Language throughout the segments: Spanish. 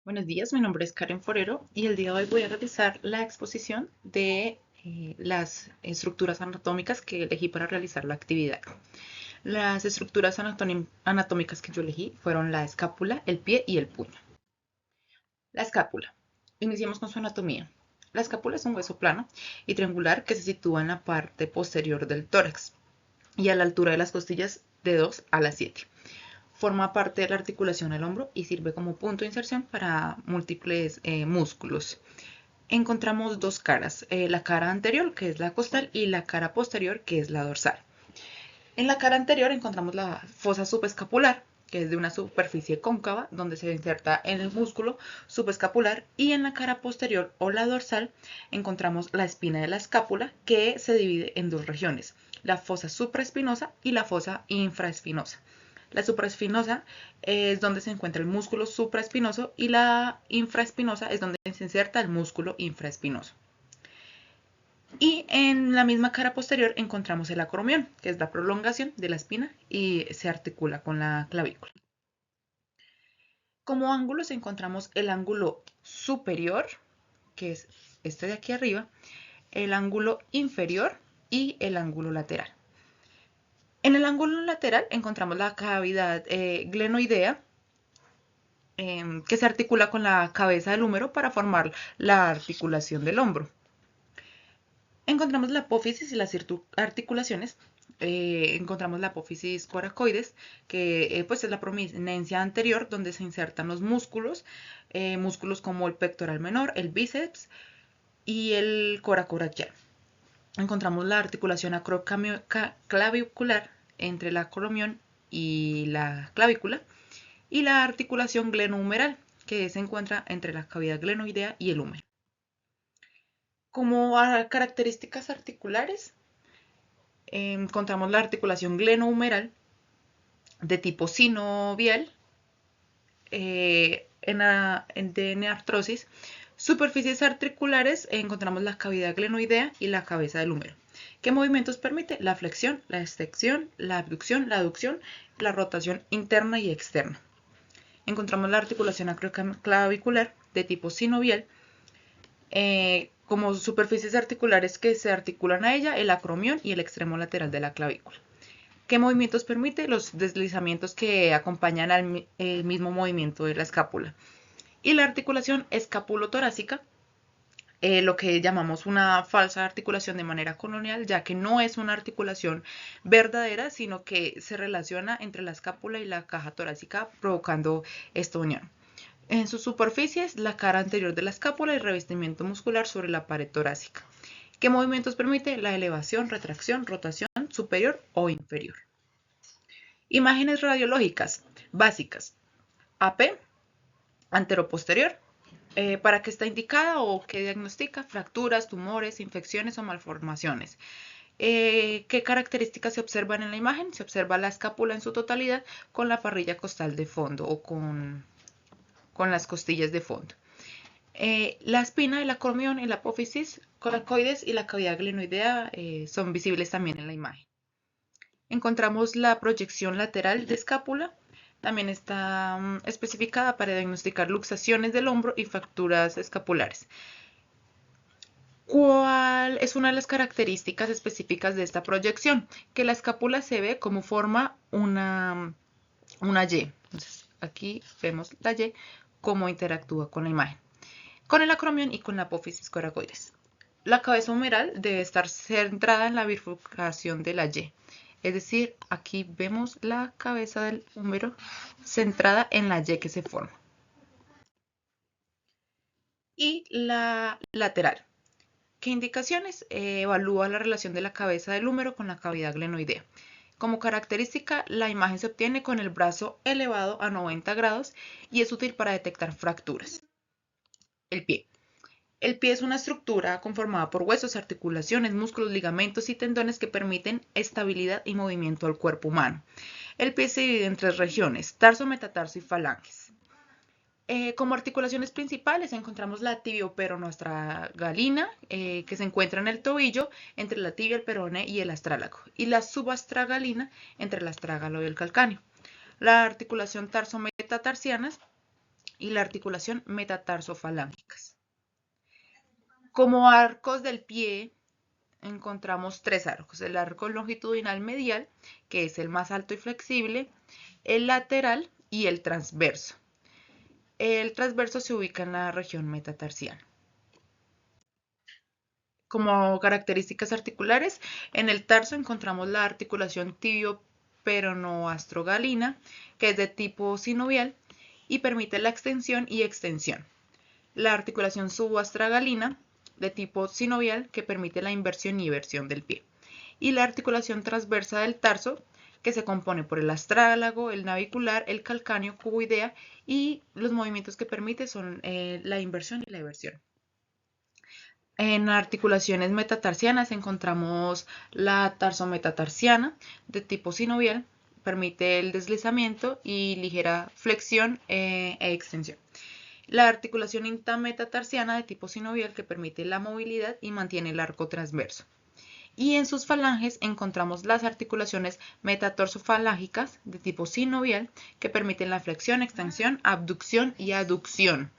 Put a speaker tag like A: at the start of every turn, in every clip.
A: Buenos días, mi nombre es Karen Forero y el día de hoy voy a realizar la exposición de las estructuras anatómicas que elegí para realizar la actividad. Las estructuras anatómicas que yo elegí fueron la escápula, el pie y el puño. La escápula. Iniciemos con su anatomía. La escápula es un hueso plano y triangular que se sitúa en la parte posterior del tórax y a la altura de las costillas de 2 a las 7. Forma parte de la articulación del hombro y sirve como punto de inserción para múltiples músculos. Encontramos dos caras, la cara anterior, que es la costal, y la cara posterior, que es la dorsal. En la cara anterior encontramos la fosa subescapular, que es de una superficie cóncava donde se inserta en el músculo subescapular, y en la cara posterior o la dorsal encontramos la espina de la escápula, que se divide en dos regiones, la fosa supraespinosa y la fosa infraespinosa. La supraespinosa es donde se encuentra el músculo supraespinoso y la infraespinosa es donde se inserta el músculo infraespinoso. Y en la misma cara posterior encontramos el acromión, que es la prolongación de la espina y se articula con la clavícula. Como ángulos encontramos el ángulo superior, que es este de aquí arriba, el ángulo inferior y el ángulo lateral. En el ángulo lateral encontramos la cavidad glenoidea, que se articula con la cabeza del húmero para formar la articulación del hombro. Encontramos la apófisis y las articulaciones. Encontramos la apófisis coracoides, que pues es la prominencia anterior donde se insertan los músculos, músculos como el pectoral menor, el bíceps y el coracoraquial. Encontramos la articulación acroclavicular entre la acromión y la clavícula y la articulación glenohumeral, que se encuentra entre la cavidad glenoidea y el húmero. Como características articulares, encontramos la articulación glenohumeral de tipo sinovial, de neartrosis. Superficies articulares, encontramos la cavidad glenoidea y la cabeza del húmero. ¿Qué movimientos permite? La flexión, la extensión, la abducción, la aducción, la rotación interna y externa. Encontramos la articulación acroclavicular de tipo sinovial, como superficies articulares que se articulan a ella, el acromión y el extremo lateral de la clavícula. ¿Qué movimientos permite? Los deslizamientos que acompañan al mismo movimiento de la escápula. Y la articulación escapulotorácica, lo que llamamos una falsa articulación de manera colonial, ya que no es una articulación verdadera, sino que se relaciona entre la escápula y la caja torácica, provocando esta unión. En sus superficies, la cara anterior de la escápula y revestimiento muscular sobre la pared torácica. ¿Qué movimientos permite? La elevación, retracción, rotación superior o inferior. Imágenes radiológicas básicas. AP, anteroposterior. ¿Para qué está indicada o qué diagnostica? Fracturas, tumores, infecciones o malformaciones. ¿Qué características se observan en la imagen? Se observa la escápula en su totalidad con la parrilla costal de fondo o con las costillas de fondo. La espina, el acromión, el apófisis, coracoides y la cavidad glenoidea son visibles también en la imagen. Encontramos la proyección lateral de escápula. También está especificada para diagnosticar luxaciones del hombro y fracturas escapulares. ¿Cuál es una de las características específicas de esta proyección? Que la escápula se ve como forma una Y. Entonces, aquí vemos la Y, cómo interactúa con la imagen, con el acromión y con la apófisis coracoides. La cabeza humeral debe estar centrada en la bifurcación de la Y. Es decir, aquí vemos la cabeza del húmero centrada en la Y que se forma. Y la lateral. ¿Qué indicaciones? Evalúa la relación de la cabeza del húmero con la cavidad glenoidea. Como característica, la imagen se obtiene con el brazo elevado a 90 grados y es útil para detectar fracturas. El pie. El pie es una estructura conformada por huesos, articulaciones, músculos, ligamentos y tendones que permiten estabilidad y movimiento al cuerpo humano. El pie se divide en tres regiones: tarso, metatarso y falanges. Como articulaciones principales encontramos la tibioperonoastragalina, que se encuentra en el tobillo entre la tibia, el peroné y el astrálago, y la subastragalina entre el astrágalo y el calcáneo. La articulación tarso-metatarsiana y la articulación metatarsofalángica. Como arcos del pie encontramos tres arcos: el arco longitudinal medial, que es el más alto y flexible, el lateral y el transverso. El transverso se ubica en la región metatarsiana. Como características articulares, en el tarso encontramos la articulación tibio-peronoastrogalina, que es de tipo sinovial y permite la extensión y extensión. La articulación subastragalina, de tipo sinovial, que permite la inversión y eversión del pie. Y la articulación transversa del tarso, que se compone por el astrálago, el navicular, el calcáneo, cuboidea, y los movimientos que permite son la inversión y la eversión. En articulaciones metatarsianas encontramos la tarsometatarsiana, de tipo sinovial, permite el deslizamiento y ligera flexión e extensión. La articulación intametatarsiana, de tipo sinovial, que permite la movilidad y mantiene el arco transverso. Y en sus falanges encontramos las articulaciones metatarsofalángicas, de tipo sinovial, que permiten la flexión, extensión, abducción y aducción.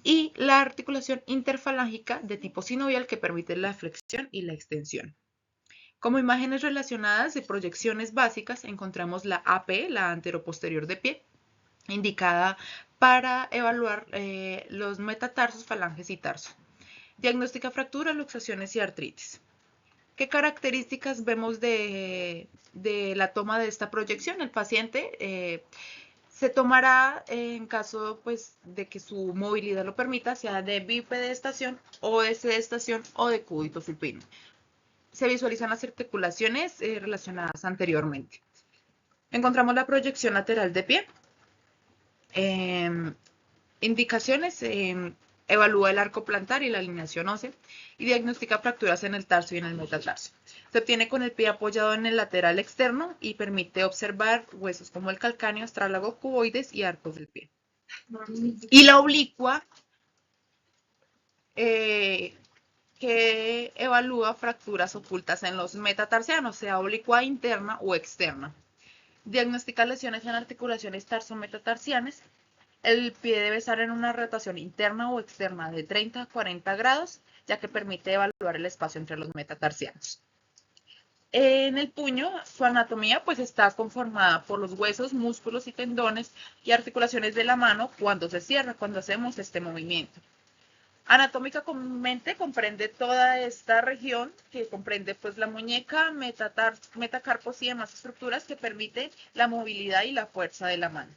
A: Y la articulación interfalángica, de tipo sinovial, que permite la flexión y la extensión. Como imágenes relacionadas de proyecciones básicas encontramos la AP, la anteroposterior de pie, indicada para evaluar los metatarsos, falanges y tarso. Diagnóstica fractura, luxaciones y artritis. ¿Qué características vemos de la toma de esta proyección? El paciente se tomará en caso pues, de que su movilidad lo permita, sea de bipedestación o de sedestación o de cúbito supino. Se visualizan las articulaciones relacionadas anteriormente. Encontramos la proyección lateral de pie. Indicaciones: evalúa el arco plantar y la alineación ósea y diagnostica fracturas en el tarso y en el metatarso. Se obtiene con el pie apoyado en el lateral externo y permite observar huesos como el calcáneo, astrálago, cuboides y arcos del pie. Y la oblicua, que evalúa fracturas ocultas en los metatarsianos, sea oblicua interna o externa. Diagnostica lesiones en articulaciones tarsometatarsianas. El pie debe estar en una rotación interna o externa de 30 a 40 grados, ya que permite evaluar el espacio entre los metatarsianos. En el puño, su anatomía pues está conformada por los huesos, músculos y tendones y articulaciones de la mano cuando se cierra, cuando hacemos este movimiento. Anatómicamente comprende toda esta región, que comprende pues la muñeca, metacarpos y demás estructuras que permiten la movilidad y la fuerza de la mano.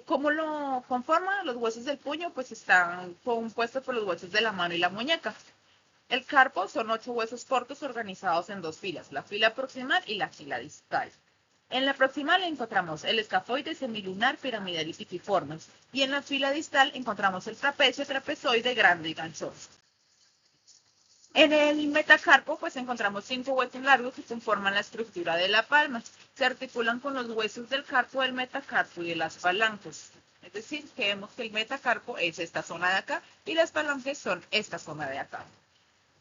A: ¿Cómo lo conforma? Los huesos del puño pues están compuestos por los huesos de la mano y la muñeca. El carpo son 8 huesos cortos organizados en 2 filas, la fila proximal y la fila distal. En la proximal encontramos el escafoide, semilunar, piramidal y pitiformes. Y en la fila distal encontramos el trapecio, trapezoide, grande y ganchoso. En el metacarpo pues encontramos 5 huesos largos que conforman la estructura de la palma. Se articulan con los huesos del carpo, del metacarpo y de las falanges. Es decir, que vemos que el metacarpo es esta zona de acá y las falanges son esta zona de acá.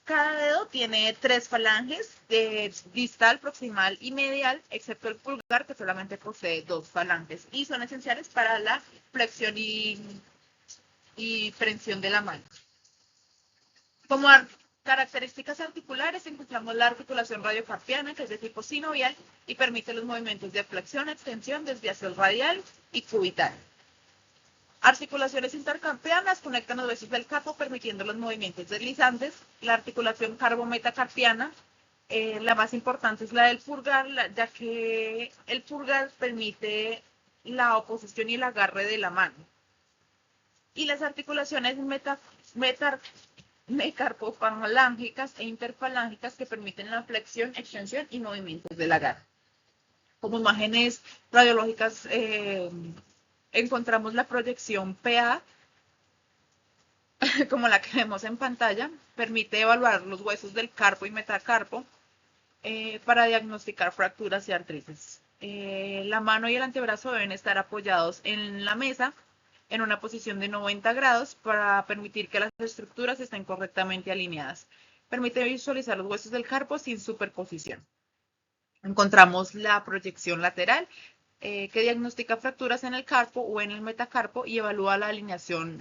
A: Cada dedo tiene 3 falanges, de distal, proximal y medial, excepto el pulgar, que solamente posee 2 falanges y son esenciales para la flexión y prensión de la mano. Como características articulares encontramos la articulación radiocarpiana, que es de tipo sinovial y permite los movimientos de flexión, extensión, desviación radial y cubital. Articulaciones intercarpianas conectan los huesos del carpo permitiendo los movimientos deslizantes. La articulación carbo-metacarpiana, la más importante es la del pulgar, ya que el pulgar permite la oposición y el agarre de la mano. Y las articulaciones metacarpofalángicas e interfalángicas que permiten la flexión, extensión y movimientos del agarre. Como imágenes radiológicas, encontramos la proyección PA, como la que vemos en pantalla. Permite evaluar los huesos del carpo y metacarpo para diagnosticar fracturas y artritis. La mano y el antebrazo deben estar apoyados en la mesa en una posición de 90 grados para permitir que las estructuras estén correctamente alineadas. Permite visualizar los huesos del carpo sin superposición. Encontramos la proyección lateral, que diagnostica fracturas en el carpo o en el metacarpo y evalúa la alineación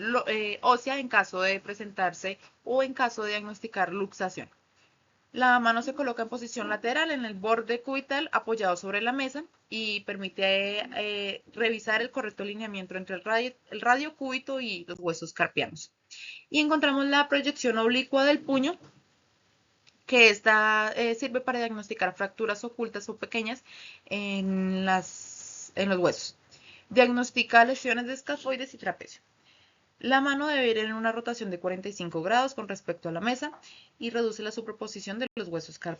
A: ósea en caso de presentarse o en caso de diagnosticar luxación. La mano se coloca en posición lateral en el borde cubital apoyado sobre la mesa y permite revisar el correcto alineamiento entre el radio cúbito y los huesos carpianos. Y encontramos la proyección oblicua del puño, que esta sirve para diagnosticar fracturas ocultas o pequeñas en los huesos. Diagnostica lesiones de escafoides y trapecio. La mano debe ir en una rotación de 45 grados con respecto a la mesa y reduce la superposición de los huesos carpianos.